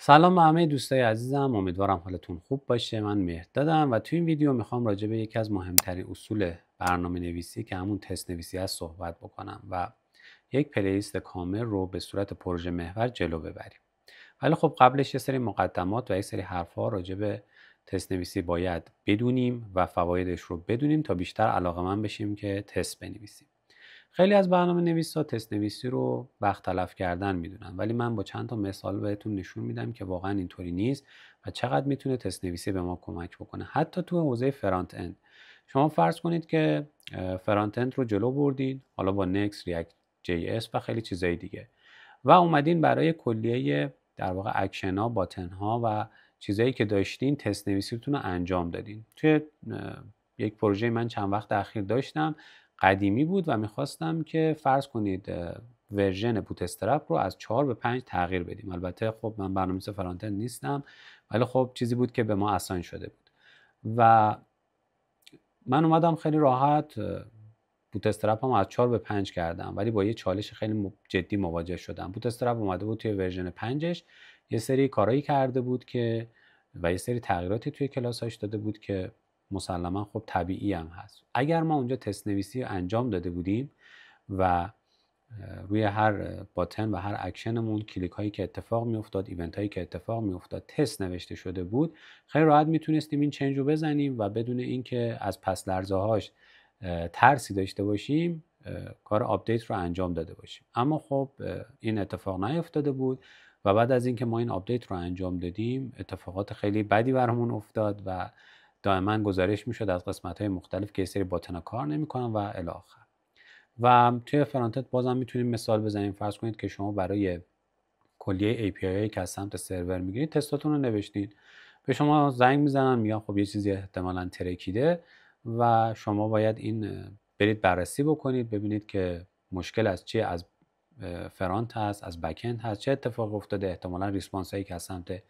سلام به همه دوستای عزیزم، امیدوارم حالتون خوب باشه. من مهردادم و توی این ویدیو میخوام راجع به یکی از مهمترین اصول برنامه نویسی که همون تست نویسی است صحبت بکنم و یک پلیلیست کامل رو به صورت پروژه محور جلو ببریم. ولی خب قبلش یه سری مقدمات و یک سری حرفا راجع به تست نویسی باید بدونیم و فوایدش رو بدونیم تا بیشتر علاقه‌مند بشیم که تست بنویسیم. خیلی از برنامه‌نویسا تست نویسی رو وقت تلف کردن میدونن، ولی من با چند تا مثال بهتون نشون میدم که واقعا اینطوری نیست و چقدر میتونه تست نویسی به ما کمک بکنه. حتی تو حوزه فرانت اند شما فرض کنید که فرانت اند رو جلو بردین، حالا با نکس، ریاکت جی اس و خیلی چیزای دیگه، و اومدین برای کلیه در واقع اکشن ها، باتن ها و چیزایی که داشتین تست نویسیتون رو انجام دادین. توی یک پروژه من چند وقت اخیر داشتم، قدیمی بود و میخواستم که فرض کنید ورژن بوت استرپ رو از 4 به 5 تغییر بدیم. البته خب من برنامه‌نویس فرانت اند نیستم، ولی خب چیزی بود که به ما اساین شده بود و من اومدم خیلی راحت بوت استرپ هم از 4 به 5 کردم، ولی با یه چالش خیلی جدی مواجه شدم. بوت استرپ اومده بود توی ورژن 5ش یه سری کارایی کرده بود که و یه سری تغییراتی توی کلاساش داده بود که مسلما خب طبیعی هم هست. اگر ما اونجا تست نویسی انجام داده بودیم و روی هر باتن و هر اکشنمون کلیک هایی که اتفاق می افتاد، ایونت هایی که اتفاق می افتاد تست نوشته شده بود، خیلی راحت میتونستیم این چنج رو بزنیم و بدون اینکه از پس لرزه هاش ترسی داشته باشیم کار آپدیت رو انجام داده باشیم. اما خب این اتفاق نیفتاده بود و بعد از اینکه ما این آپدیت رو انجام دادیم اتفاقات خیلی بدی برامون افتاد و دائما گزارش میشد از قسمت های مختلف که سری باتن کار نمیکنن و الی آخر. و توی فرانت بازم میتونیم مثال بزنیم. فرض کنید که شما برای کلیه API که از سمت سرور میگیرید تستاتون رو نوشتید، به شما زنگ میزنن میگن خب یه چیزی احتمالاً ترکیده و شما باید این برید بررسی بکنید ببینید که مشکل از چیه، از فرانت هست، از بک اند هست، چه اتفاق افتاده، احتمالاً ریسپانس هایی که از سمت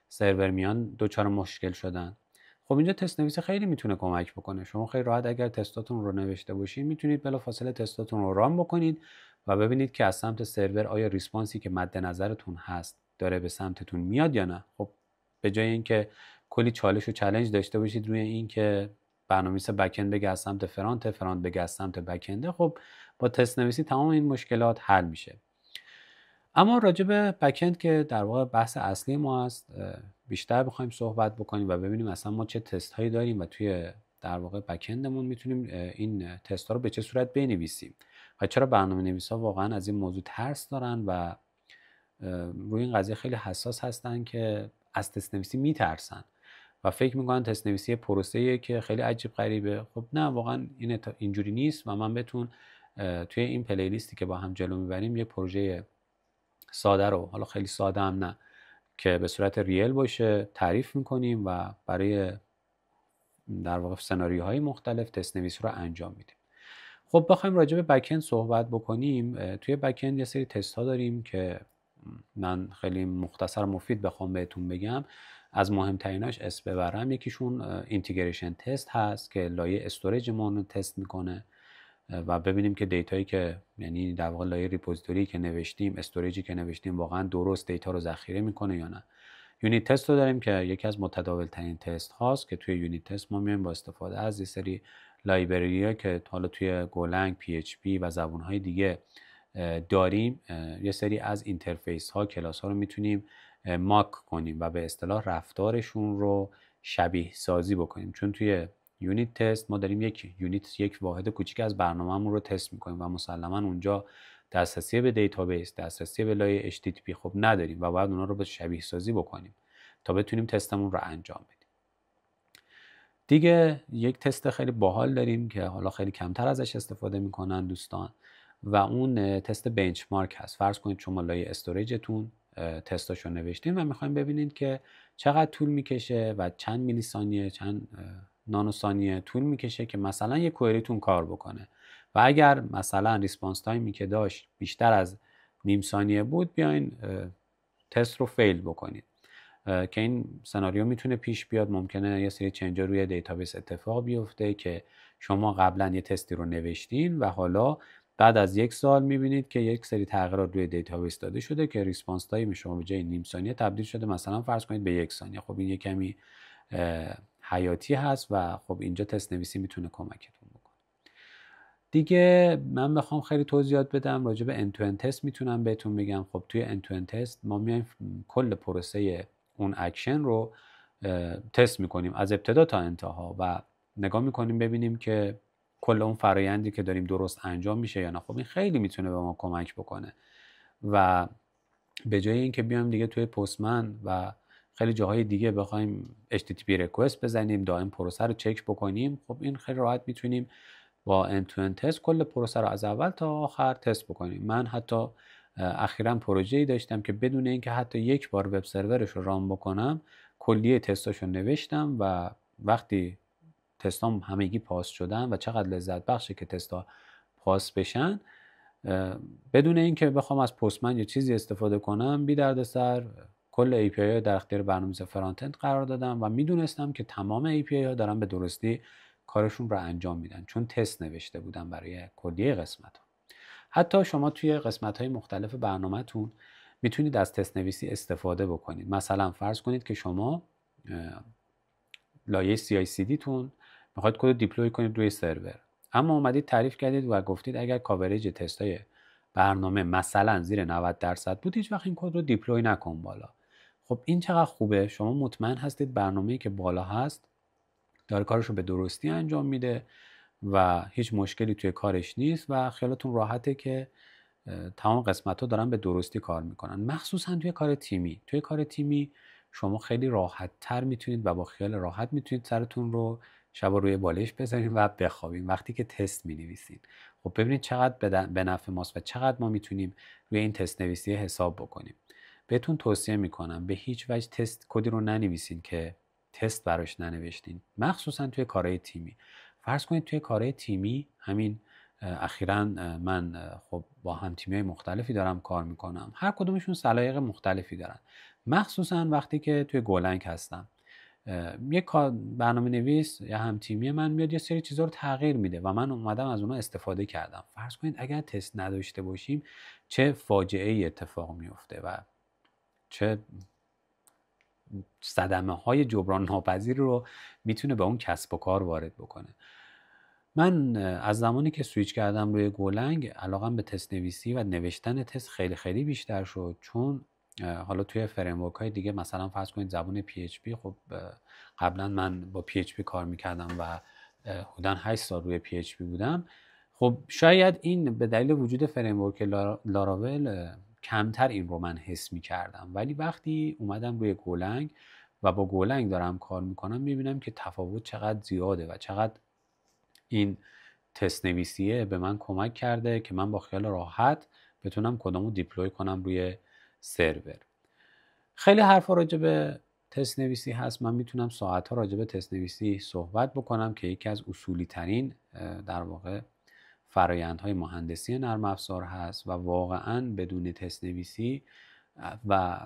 سرور میان دوچار مشکل شدن. خب اینجا تست نویسی خیلی میتونه کمک بکنه. شما خیلی راحت اگر تستاتون رو نوشته باشید میتونید بلافاصله تستاتون رو ران بکنید و ببینید که از سمت سرور آیا ریسپانسی که مد نظرتون هست داره به سمتتون میاد یا نه. خب به جای اینکه کلی چالش و چالش داشته باشید روی این که برنامه‌نویس بک اند بگه از سمت فرانت، فرانت بگه از سمت بک اند، خب با تست نویسی تمام این مشکلات حل میشه. اما راجع به بک اند که در واقع بحث اصلی ما است، بیشتر بخوایم صحبت بکنیم و ببینیم اصلا ما چه تست هایی داریم و توی در واقع بک اندمون میتونیم این تست ها رو به چه صورت بنویسیم و چرا برنامه‌نویسا واقعا از این موضوع ترس دارن و روی این قضیه خیلی حساس هستن که از تست نویسی میترسن و فکر میکنن تست نویسی پروسه‌ایه که خیلی عجیب غریبه. خب نه، واقعا اینجوری نیست و من بهتون توی این پلیلیستی که با هم جلو میبریم یه پروژه ساده رو، حالا خیلی ساده هم نه، که به صورت ریل باشه تعریف میکنیم و برای در واقع سناریوهای مختلف تست نویسی رو انجام میدیم. خب بخوایم راجع به بک اند صحبت بکنیم، توی بک اند یه سری تست ها داریم که من خیلی مختصر مفید بخوام بهتون بگم، از مهمتریناش اسم ببرم یکیشون اینتگریشن تست هست که لایه استوریجمون رو تست میکنه و ببینیم که دیتایی که یعنی در واقع لایه ریپوزیتوری که نوشتیم، استوریجی که نوشتیم واقعا درست دیتا رو ذخیره میکنه یا نه. یونیت تست رو داریم که یکی از متداول ترین تست هاست که توی یونیت تست ما میایم با استفاده از یه سری لایبرری ها که حالا توی گولنگ، PHP و زبان‌های دیگه داریم یه سری از اینترفیس ها، کلاس ها رو میتونیم ماک کنیم و به اصطلاح رفتارشون رو شبیه سازی بکنیم. چون توی یونیت تست ما داریم یک واحد کوچیک از برنامه‌مون رو تست میکنیم و مسلما اونجا دسترسی به دیتابیس، دسترسی به لایه HTTP خب نداریم و باید اونا رو به شبیه سازی بکنیم تا بتونیم تستمون رو انجام بدیم. دیگه یک تست خیلی باحال داریم که حالا خیلی کمتر ازش استفاده میکنن دوستان و اون تست بنچمارک هست. فرض کنید شما لایه استوریجتون تستاشو نوشتین و میخوایم ببینید که چقدر طول میکشه و چند میلی ثانیه، چند نانو ثانیه طول میکشه که مثلا یک کوئریتون کار بکنه و اگر مثلا ریسپانس تایمی که داشت بیشتر از نیم ثانیه بود بیاین تست رو فیل بکنید که این سناریو میتونه پیش بیاد. ممکنه یه سری چنجا روی دیتابیس اتفاق بیفته که شما قبلا یه تستی رو نوشتین و حالا بعد از 1 سال میبینید که یک سری تغییرات روی دیتابیس داده شده که ریسپانس تایم شما به جای نیم ثانیه تبدیل شده مثلا فرض کنید به 1 ثانیه. خب این یک کمی حیاتی هست و خب اینجا تست نویسی میتونه کمکتون بکنه. دیگه من بخوام خیلی توضیحات بدم راجع به end to end تست میتونم بهتون بگم. خب توی end to end تست ما میایم کل پروسه اون اکشن رو تست میکنیم از ابتدا تا انتها و نگاه میکنیم ببینیم که کل اون فرایندی که داریم درست انجام میشه یا نه. خب این خیلی میتونه به ما کمک بکنه و به جای اینکه بیایم دیگه توی پستمن و خیلی جاهای دیگه بخوایم HTTP ریکوست بزنیم دائم پروسه رو چک بکنیم، خب این خیلی راحت میتونیم با end to end تست کل پروسه رو از اول تا آخر تست بکنیم. من حتی اخیراً پروژه‌ای داشتم که بدون اینکه حتی یک بار وب سرورش رو ران بکنم کلیه تستاشو نوشتم و وقتی تستام همگی پاس شدن و چقدر لذت بخشه که تستا پاس بشن بدون اینکه بخوام از پستمن یا چیزی استفاده کنم بی دردسر کل API ها در اختیار برنامه‌نویس فرانت اند قرار دادم و میدونستم که تمام API ها دارن به درستی کارشون رو انجام میدن چون تست نوشته بودم برای کلیه قسمت ها. حتی شما توی قسمت های مختلف برنامه‌تون میتونید از تست نویسی استفاده بکنید. مثلا فرض کنید که شما لایه CI/CD تون میخواید کد رو دیپلوی کنید روی سرور، اما اومدید تعریف کردید و گفتید اگر کاورج تستای برنامه مثلا زیر 90% بود هیچ وقت این کد رو دیپلوی نکن بالا. خب این چقدر خوبه، شما مطمئن هستید برنامه‌ای که بالا هست داره کارش رو به درستی انجام میده و هیچ مشکلی توی کارش نیست و خیالتون راحته که تمام قسمت ها دارن به درستی کار میکنن. مخصوصا توی کار تیمی شما خیلی راحت تر میتونید و با خیال راحت میتونید سرتون رو شبا روی بالش بذارین و بخوابین وقتی که تست مینویسین. خب ببینید چقدر به نفع ماست و چقدر ما میتونیم روی این تست نویسی حساب بکنیم. بهتون توصیه میکنم به هیچ وجه تست کدی رو ننویسین که تست براش ننوشتین، مخصوصا توی کارهای تیمی. فرض کنید توی کارهای تیمی همین اخیراً من خب با هم تیمی‌های مختلفی دارم کار میکنم، هر کدومشون سلایق مختلفی دارن، مخصوصا وقتی که توی گولنگ هستم یک برنامه نویس یا هم تیمی من میاد یه سری چیزا رو تغییر میده و من اومدم از اونها استفاده کردم. فرض کنید اگر تست نداشته باشیم چه فاجعه ای اتفاق میفته و چه صدمه های جبران ناپذیر رو میتونه به اون کسب و کار وارد بکنه. من از زمانی که سویچ کردم روی گولنگ علاقم به تست نویسی و نوشتن تست خیلی خیلی بیشتر شد، چون حالا توی فریمورک های دیگه مثلا فرض کنید زبان PHP، خب قبلا من با PHP کار میکردم و حدوداً 8 سال روی PHP بودم. خب شاید این به دلیل وجود فریمورک لاراول کمتر این رو من حس میکردم، ولی وقتی اومدم روی گولنگ و با گولنگ دارم کار میکنم میبینم که تفاوت چقدر زیاده و چقدر این تست نویسیه به من کمک کرده که من با خیال راحت بتونم کدامو دیپلوی کنم روی سرور. خیلی حرفا راجع به تست نویسی هست، من میتونم ساعتها راجع به تست نویسی صحبت بکنم که یکی از اصولی ترین در واقع فرایندهای مهندسی نرم افزار هست و واقعا بدون تست نویسی و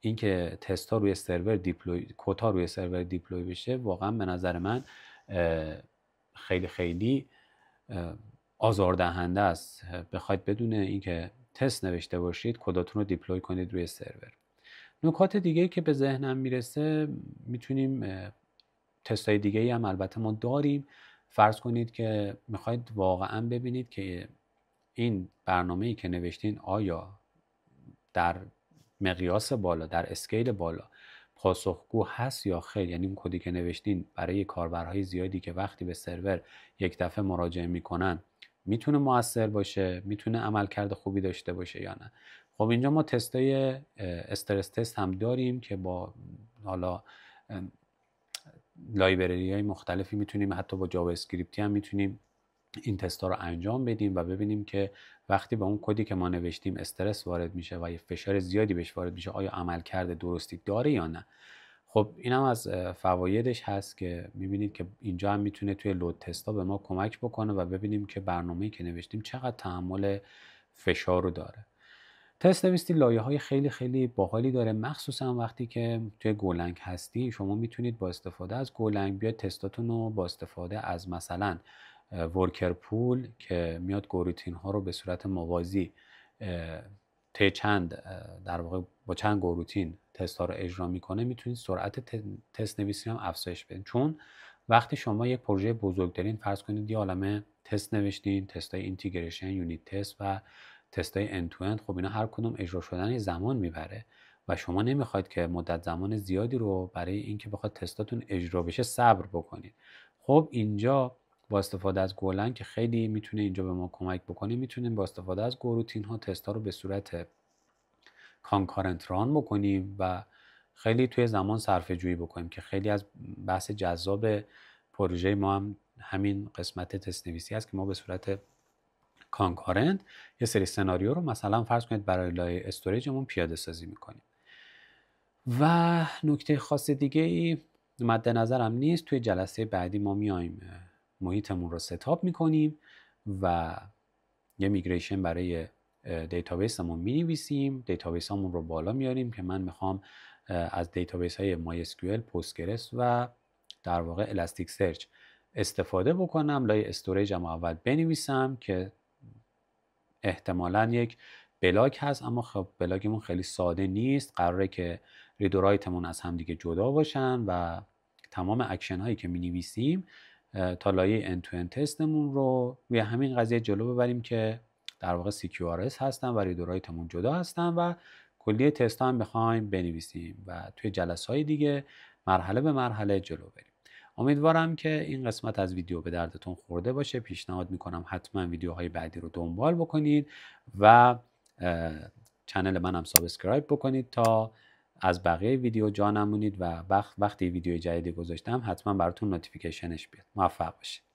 اینکه تست ها روی سرور دیپلوی کد ها روی سرور دیپلوی بشه واقعا به نظر من خیلی خیلی آزاردهنده است. بخواید بدون اینکه تست نوشته باشید کداتون رو دیپلوی کنید روی سرور. نکات دیگه که به ذهنم میرسه میتونیم تستای دیگه هم البته ما داریم. فرض کنید که میخواید واقعا ببینید که این برنامه‌ای که نوشتین آیا در مقیاس بالا در اسکیل بالا پاسخگو هست یا خیر، یعنی اون کدی که نوشتین برای کاربرهای زیادی که وقتی به سرور یک دفعه مراجعه میکنن میتونه مؤثر باشه، میتونه عملکرد خوبی داشته باشه یا نه. خب اینجا ما تستای استرس تست هم داریم که با حالا لایبرری های مختلفی میتونیم حتی با جاوا اسکریپتی هم میتونیم این تستا رو انجام بدیم و ببینیم که وقتی با اون کدی که ما نوشتیم استرس وارد میشه و یه فشار زیادی بهش وارد میشه آیا عملکرد درستی داره یا نه. خب این هم از فوایدش هست که میبینید که اینجا هم میتونه توی لود تستا به ما کمک بکنه و ببینیم که برنامه‌ای که نوشتیم چقدر تحمل فشار رو داره. تست نویسی لایه‌های خیلی خیلی باحالی داره، مخصوصا وقتی که توی گولنگ هستی. شما میتونید با استفاده از گولنگ بیاید تستاتون رو با استفاده از مثلا ورکر پول که میاد گروتین ها رو به صورت موازی در واقع با چند گروتین تست ها رو اجرا میکنه، میتونید سرعت تست نویسی هم افزایش بدین. چون وقتی شما یک پروژه بزرگ دارین، فرض کنید یه عالمه تست نوشتین، تست های اینتیگریشن، یونیت تست و تست های اند تو اند، خب اینا هر کدوم اجرا شدن زمان میبره و شما نمیخواید که مدت زمان زیادی رو برای اینکه بخواد تستاتون اجرا بشه صبر بکنید. خب اینجا با استفاده از گولنگ که خیلی میتونه اینجا به ما کمک بکنه، میتونیم با استفاده از گروتین ها تست ها رو به صورت کانکارنت ران بکنیم و خیلی توی زمان صرفه جویی بکنیم که خیلی از بحث جذاب پروژه ما هم همین قسمت تست نویسی است که ما به صورت کانکارنت یه سری سناریو رو مثلا فرض کنید برای لایه استوریجمون پیاده سازی میکنیم. و نکته خاص دیگه ای مد نظرم نیست. توی جلسه بعدی ما میایم محیطمون رو ستاپ میکنیم و یه میگریشن برای دیتابیسمون مینویسیم، دیتابیسمون رو بالا میاریم که من میخوام از دیتابیس های مای اسکیول، پوستگرس و در واقع الاستیک سرچ استفاده بکنم. لایه استوریجم اول بنویسم که احتمالاً یک بلاگ هست، اما خب بلاگمون خیلی ساده نیست. قراره که رید و رایتمون از هم دیگه جدا باشن و تمام اکشن هایی که می نویسیم تا لایه end to end تستمون رو روی همین قضیه جلو ببریم که در واقع CQRS هستن و رید و رایتمون جدا هستن و کلیه تست ها هم بخوایم بنویسیم و توی جلسه های دیگه مرحله به مرحله جلو بریم. امیدوارم که این قسمت از ویدیو به دردتون خورده باشه. پیشنهاد میکنم حتما ویدیوهای بعدی رو دنبال بکنید و چنل منم سابسکرایب بکنید تا از بقیه ویدیو جا نمونید و وقتی ویدیو جدیدی گذاشتم حتما براتون نوتیفیکیشنش بیاد. موفق باشید.